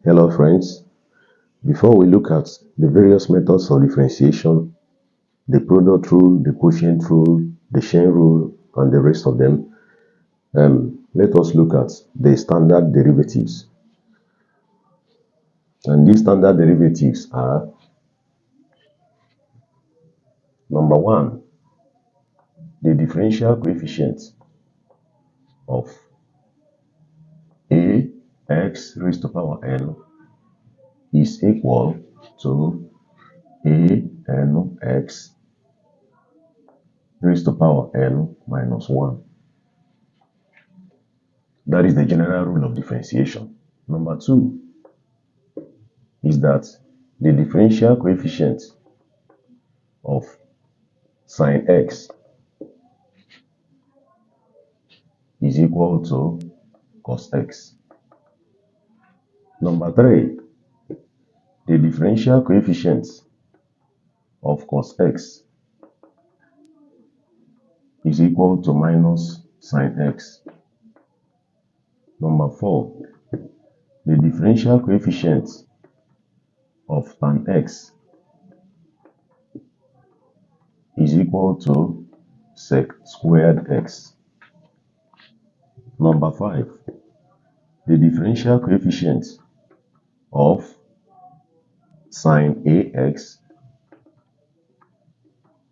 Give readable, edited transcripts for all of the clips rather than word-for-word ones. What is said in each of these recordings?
Hello friends, before we look at the various methods of differentiation, the product rule, the quotient rule, the chain rule, and the rest of them, let us look at the standard derivatives. And these standard derivatives are: number one, the differential coefficient of ax raised to power n is equal to anx raised to power n minus 1. That is the general rule of differentiation. Number two is that the differential coefficient of sine x is equal to cos x. Number three, the differential coefficient of cos x is equal to minus sine x. Number four, the differential coefficient of tan x is equal to sec squared x. Number five, the differential coefficient of sine ax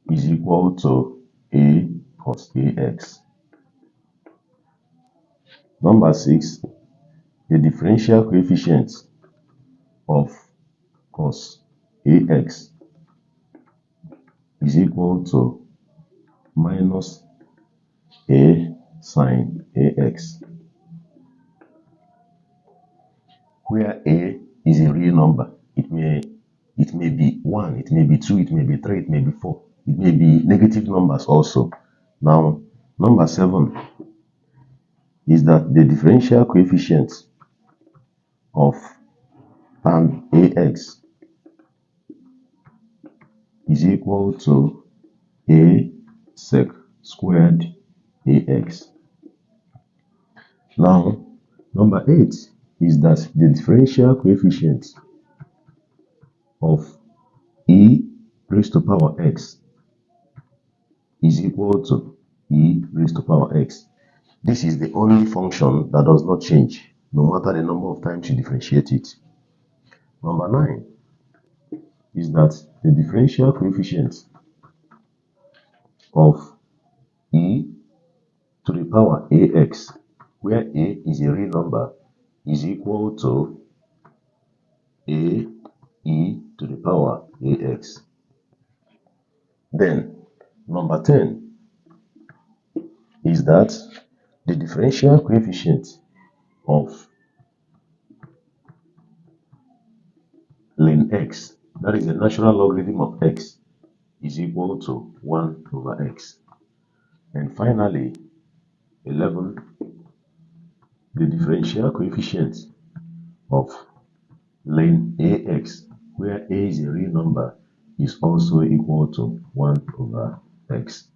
is equal to a cos ax. Number six, the differential coefficient of cos ax is equal to minus a sine ax, where a is a real number. It may be 1, it may be 2, it may be 3, it may be 4. It may be negative numbers also. Now, number 7 is that the differential coefficient of tan ax is equal to a sec squared ax. Now, number 8 is that the differential coefficient of e raised to power x is equal to e raised to power x. This is the only function that does not change, no matter the number of times you differentiate it. Number 9 is that the differential coefficient of e to the power ax, where a is a real number, is equal to a e to the power ax. Then, number 10 is that the differential coefficient of ln x, that is the natural logarithm of x, is equal to 1 over x. And finally, 11, the differential coefficient of ln ax, where a is a real number, is also equal to 1 over x.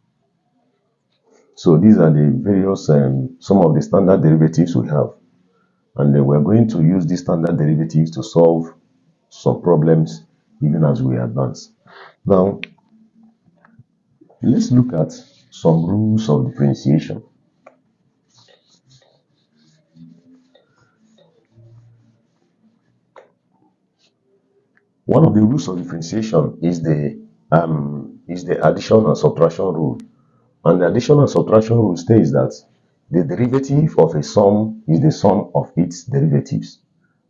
So these are the various, some of the standard derivatives we have. And we're going to use these standard derivatives to solve some problems even as we advance. Now, let's look at some rules of differentiation. One of the rules of differentiation is the addition and subtraction rule. And the addition and subtraction rule states that the derivative of a sum is the sum of its derivatives,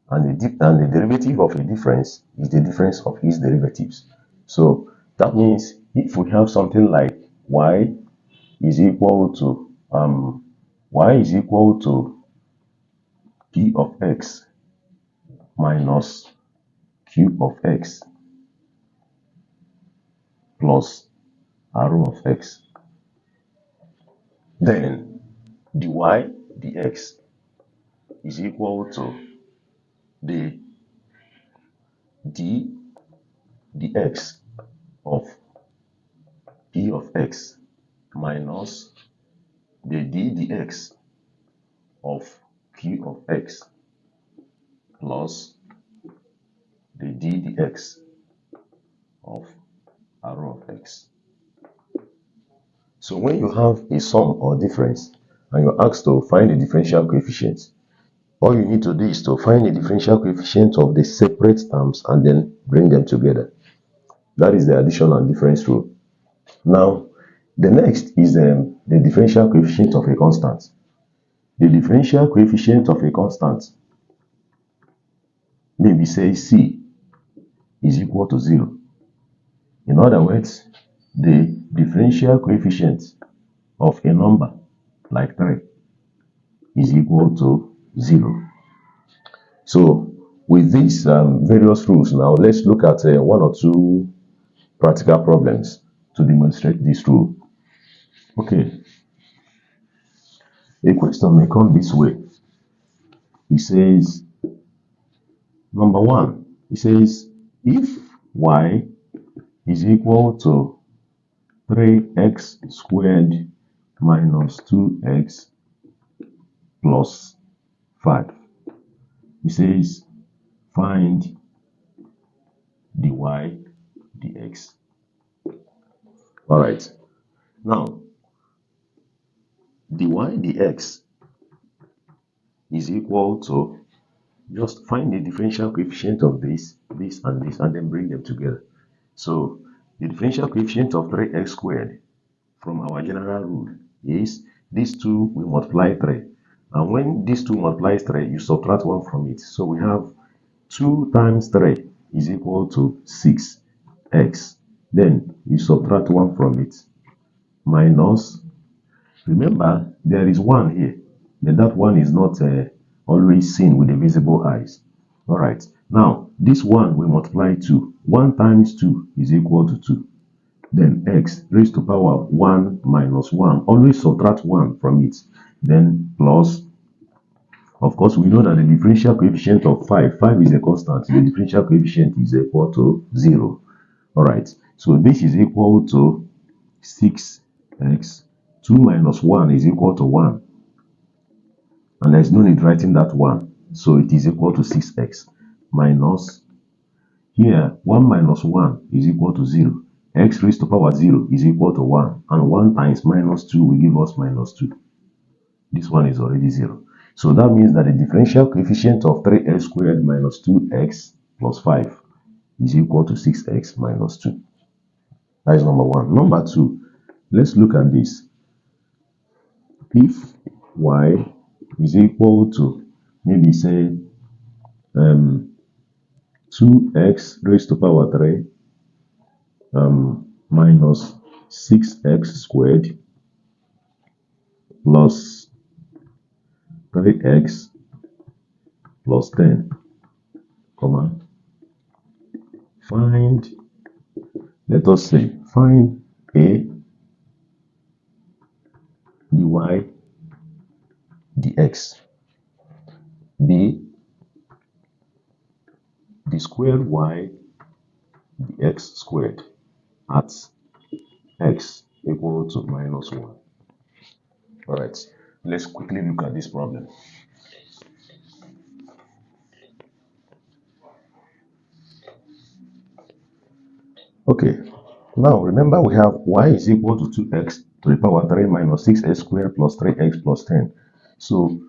and the derivative of a difference is the difference of its derivatives. So that means if we have something like y is equal to p of x minus q of x plus r of x, then dy dx is equal to the d dx of p of x minus the d dx of q of x plus dx of a row of x. So when you have a sum or difference and you're asked to find the differential coefficient, all you need to do is to find the differential coefficient of the separate terms and then bring them together. That is the addition and difference rule. Now, the next is the differential coefficient of a constant. The differential coefficient of a constant, maybe say C, is equal to 0. In other words, the differential coefficient of a number like 3 is equal to 0. So with these various rules now, let's look at one or two practical problems to demonstrate this rule. Okay, a question may come this way. It says, number 1, it says, if y is equal to 3x squared minus 2x plus 5, it says, find dy dx. All right, now dy dx is equal to, just find the differential coefficient of this, and then bring them together. So the differential coefficient of 3x squared from our general rule is these two will multiply 3. And when these two multiplies 3, you subtract 1 from it. So we have 2 times 3 is equal to 6x. Then you subtract 1 from it. Minus, remember, there is 1 here, but that 1 is not always seen with the visible eyes. All right, now this 1 will multiply 2. 1 times 2 is equal to 2. Then x raised to power 1 minus 1. Always subtract 1 from it. Then plus, of course, we know that the differential coefficient of 5 is a constant. The differential coefficient is equal to 0. All right, so this is equal to 6x. 2 minus 1 is equal to 1. And there's no need writing that 1. So it is equal to 6x minus, here 1 minus 1 is equal to 0. X raised to power 0 is equal to 1. And 1 times minus 2 will give us minus 2. This one is already 0. So that means that the differential coefficient of 3x squared minus 2x plus 5 is equal to 6x minus 2. That is number 1. Number 2, let's look at this. If y is equal to, maybe say 2x raised to power 3 minus 6x squared plus 3x plus 10, comma, find, let us say, find a dy dx, b the squared y dx squared at x equal to minus 1. All right, let's quickly look at this problem. Okay, now remember we have y is equal to 2x to the power 3 minus 6x squared plus 3x plus 10. So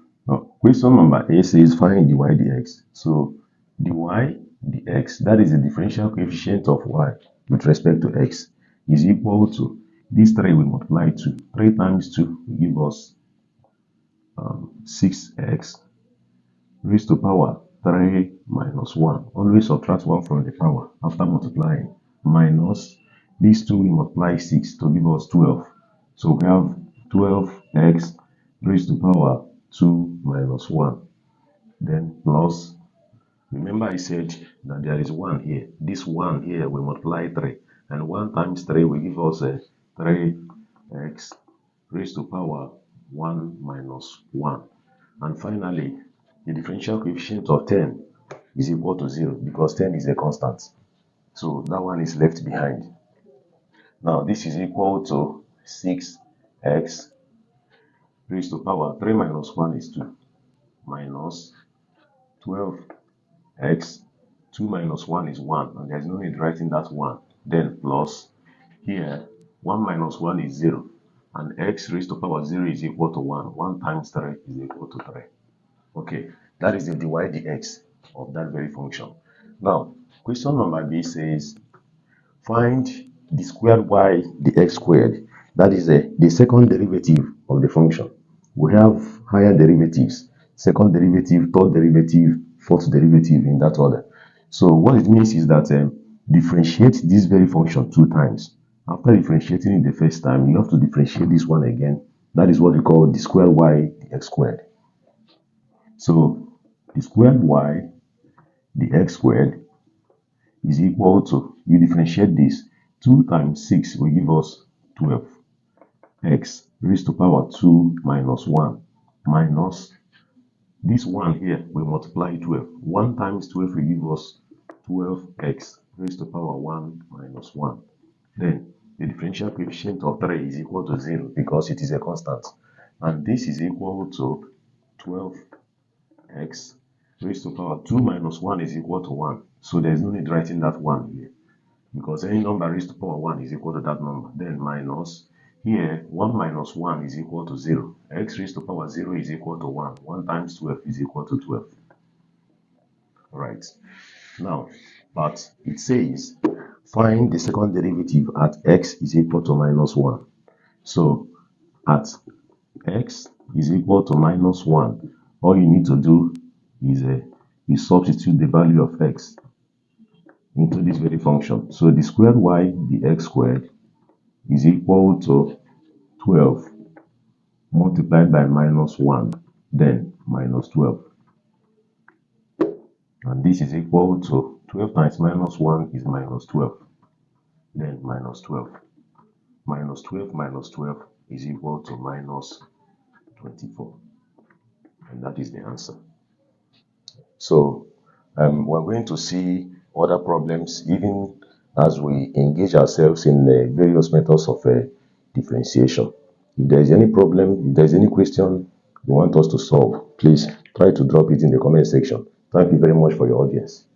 question number A says find dy dx. So dy dx, that is the differential coefficient of y with respect to x, is equal to, this 3 will multiply 2. 3 times 2 will give us 6x raised to power 3 minus 1. Always subtract 1 from the power after multiplying. Minus, these 2 will multiply 6 to give us 12. So we have 12x raised to power 2 minus 1. Then plus, remember I said that there is 1 here. This 1 here will multiply 3. And 1 times 3 will give us 3x raised to power 1 minus 1. And finally, the differential coefficient of 10 is equal to 0 because 10 is a constant. So that one is left behind. Now this is equal to 6x raised to power 3 minus 1 is 2 minus 12x 2 minus 1 is 1, and there's no need writing that 1. Then plus, here, 1 minus 1 is 0, and x raised to power 0 is equal to 1. 1 times 3 is equal to 3. Okay, that is the dy dx of that very function. Now, question number B says, find the squared y dx squared. That is the second derivative of the function. We have higher derivatives, second derivative, third derivative, fourth derivative in that order. So what it means is that differentiate this very function 2 times. After differentiating it the first time, you have to differentiate this one again. That is what we call the squared y dx squared. So the squared y dx squared is equal to, you differentiate this, 2 times 6 will give us 12. X raised to power 2 minus 1 minus this 1 here will multiply 12. 1 times 12 will give us 12x raised to power 1 minus 1. Then the differential coefficient of 3 is equal to 0 because it is a constant. And this is equal to 12x raised to power 2 minus 1 is equal to 1. So there's no need writing that 1 here, because any number raised to power 1 is equal to that number. Then minus, here 1 minus 1 is equal to 0. X raised to power 0 is equal to 1. 1 times 12 is equal to 12. Alright. Now, but it says, find the second derivative at x is equal to minus 1. So, at x is equal to minus 1, all you need to do is you substitute the value of x into this very function. So the squared y dx squared is equal to 12 multiplied by minus 1, then minus 12. And this is equal to 12 times minus 1 is minus 12. Then minus 12. Minus 12 minus 12 is equal to minus 24. And that is the answer. So we're going to see other problems even as we engage ourselves in various methods of differentiation. If there is any problem, if there is any question you want us to solve, please try to drop it in the comment section. Thank you very much for your audience.